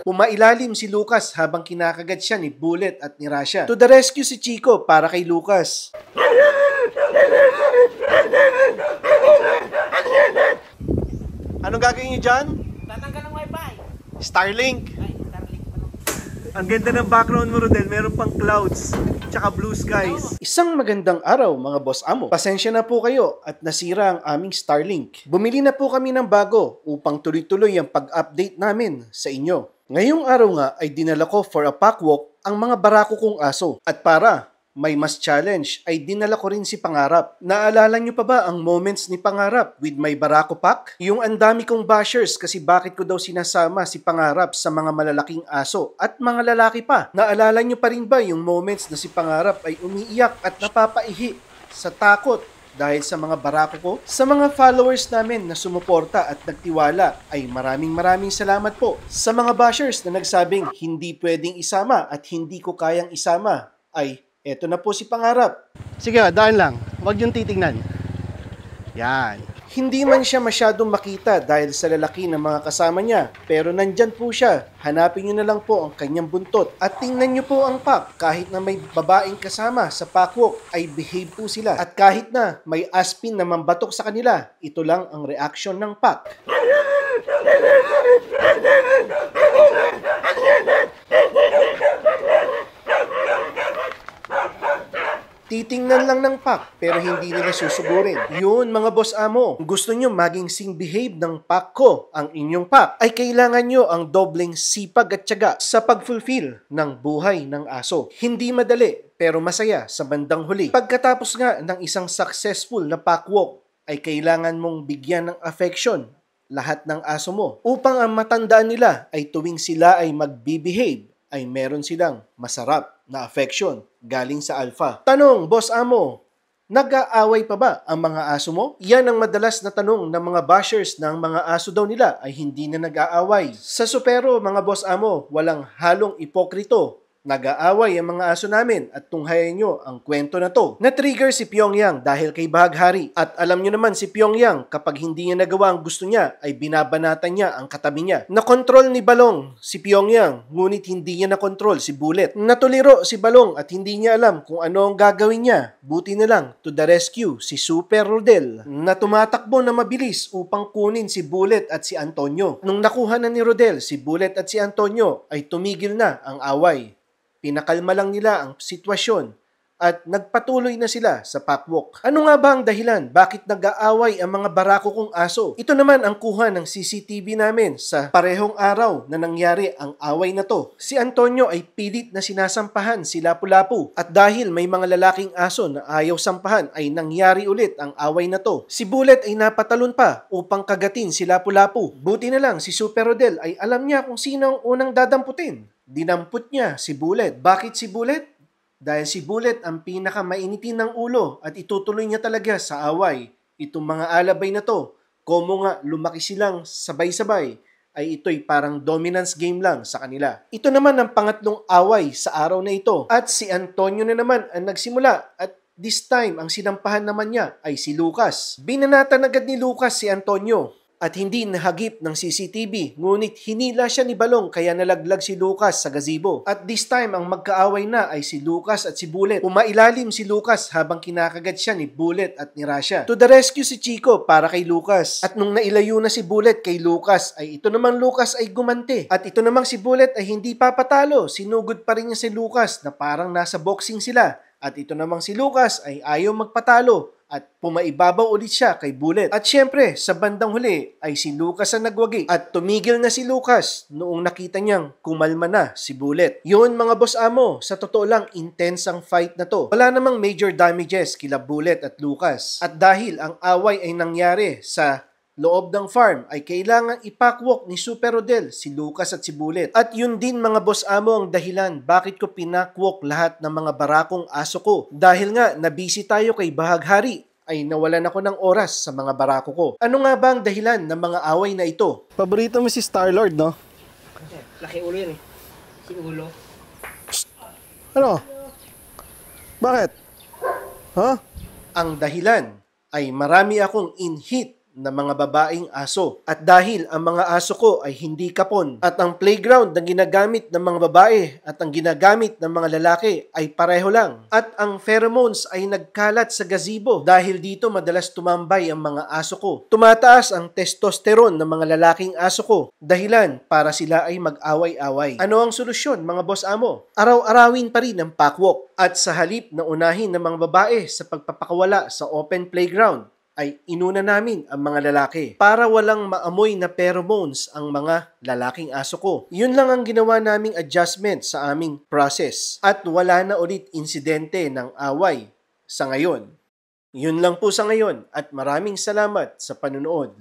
Pumailalim si Lucas habang kinakagat siya ni Bullet at ni Rasha. To the rescue si Chico para kay Lucas. Anong gagawin niyo dyan? Tatanggal ng wifi. Starlink. Ay, Starlink pa no. Ang ganda ng background mo, Rodel. Meron pang clouds, tsaka blue skies. Isang magandang araw, mga boss amo. Pasensya na po kayo at nasira ang aming Starlink. Bumili na po kami ng bago upang tuloy-tuloy ang pag-update namin sa inyo. Ngayong araw nga ay dinala ko for a pack walk ang mga barako kong aso. At para may mas challenge ay dinala ko rin si Pangarap. Naalala nyo pa ba ang moments ni Pangarap with my Barako Pack? Yung andami kong bashers kasi bakit ko daw sinasama si Pangarap sa mga malalaking aso at mga lalaki pa. Naalala nyo pa rin ba yung moments na si Pangarap ay umiiyak at napapaihi sa takot dahil sa mga barako ko? Sa mga followers namin na sumuporta at nagtiwala ay maraming salamat po. Sa mga bashers na nagsabing hindi pwedeng isama at hindi ko kayang isama ay eto na po si Pangarap. Sige, daan lang. Huwag yung titingnan. Yan. Hindi man siya masyadong makita dahil sa lalaki ng mga kasama niya. Pero nandyan po siya. Hanapin nyo na lang po ang kanyang buntot. At tingnan nyo po ang pack. Kahit na may babaeng kasama sa packwalk ay behave po sila. At kahit na may aspin na mambatok sa kanila, ito lang ang reaction ng pack. Titingnan lang ng pack pero hindi nila susugurin. Yun mga boss amo, kung gusto nyo maging sing behave ng pack ko, ang inyong pack, ay kailangan nyo ang dobleng sipag at tiyaga sa pag-fulfill ng buhay ng aso. Hindi madali pero masaya sa bandang huli. Pagkatapos nga ng isang successful na pack walk, ay kailangan mong bigyan ng affection lahat ng aso mo upang ang matandaan nila ay tuwing sila ay mag-behave ay meron silang masarap na affection galing sa alpha. Tanong, boss amo, nag-aaway pa ba ang mga aso mo? Yan ang madalas na tanong ng mga bashers ng mga aso daw nila ay hindi na nag-aaway. Sa Supero, mga boss amo, walang halong ipokrito. Nag-aaway ang mga aso namin at tunghayan nyo ang kwento na to. Na-trigger si Pyongyang dahil kay Bahaghari. At alam nyo naman si Pyongyang kapag hindi niya nagawa ang gusto niya ay binabanatan niya ang katabi niya. Na-control ni Balong si Pyongyang ngunit hindi niya na-control si Bullet. Natuliro si Balong at hindi niya alam kung ano ang gagawin niya. Buti na lang to the rescue si Super Rodel na tumatakbo na mabilis upang kunin si Bullet at si Antonio. Nung nakuha na ni Rodel si Bullet at si Antonio ay tumigil na ang away. Pinakalma lang nila ang sitwasyon at nagpatuloy na sila sa packwalk. Ano nga ba ang dahilan? Bakit nag-aaway ang mga barako kong aso? Ito naman ang kuha ng CCTV namin sa parehong araw na nangyari ang away na to. Si Antonio ay pilit na sinasampahan si Lapu-Lapu at dahil may mga lalaking aso na ayaw sampahan ay nangyari ulit ang away na to. Si Bullet ay napatalon pa upang kagatin si Lapu-Lapu. Buti na lang si Super Rodel ay alam niya kung sino ang unang dadamputin. Dinampot niya si Bullet. Bakit si Bullet? Dahil si Bullet ang pinakamainitin ng ulo at itutuloy niya talaga sa away. Itong mga alabay na to, komo nga lumaki silang sabay-sabay, ay ito'y parang dominance game lang sa kanila. Ito naman ang pangatlong away sa araw na ito. At si Antonio na naman ang nagsimula at this time ang sinampahan naman niya ay si Lucas. Binanatan agad ni Lucas si Antonio. At hindi nahagip ng CCTV, ngunit hinila siya ni Balong kaya nalaglag si Lucas sa gazebo. At this time, ang magkaaway na ay si Lucas at si Bullet. Pumailalim si Lucas habang kinakagat siya ni Bullet at ni Rasha. To the rescue si Chico para kay Lucas. At nung nailayo na si Bullet kay Lucas, ay ito namang Lucas ay gumante. At ito namang si Bullet ay hindi papatalo. Sinugod pa rin niya si Lucas na parang nasa boxing sila. At ito namang si Lucas ay ayaw magpatalo. At pumaibabaw ulit siya kay Bullet. At syempre, sa bandang huli ay si Lucas ang nagwagi. At tumigil na si Lucas noong nakita niyang kumalma na si Bullet. Yun mga boss amo, sa totoo lang intense ang fight na to. Wala namang major damages kila Bullet at Lucas. At dahil ang away ay nangyari sa loob ng farm ay kailangan ipackwalk ni Super Rodel si Lucas at si Bullet. At yun din mga boss amo ang dahilan bakit ko pinakwalk lahat ng mga barakong aso ko. Dahil nga nabisi tayo kay Bahaghari ay nawalan ako ng oras sa mga barako ko. Ano nga ba ang dahilan ng mga away na ito? Paborito mo si Star-Lord, no? Laki ulo yan eh. Si ulo. Ano? Bakit? Huh? Ang dahilan ay marami akong in-hit na mga babaeng aso. At dahil ang mga aso ko ay hindi kapon at ang playground na ginagamit ng mga babae at ang ginagamit ng mga lalaki ay pareho lang. At ang pheromones ay nagkalat sa gazebo dahil dito madalas tumambay ang mga aso ko. Tumataas ang testosterone ng mga lalaking aso ko, dahilan para sila ay mag-away-away. Ano ang solusyon, mga boss amo? Araw-arawin pa rin ang packwalk at sa halip na unahin ng mga babae sa pagpapakawala sa open playground, ay inuna namin ang mga lalaki para walang maamoy na pheromones ang mga lalaking aso ko. Yun lang ang ginawa naming adjustment sa aming process at wala na ulit insidente ng away sa ngayon. Yun lang po sa ngayon at maraming salamat sa panunood.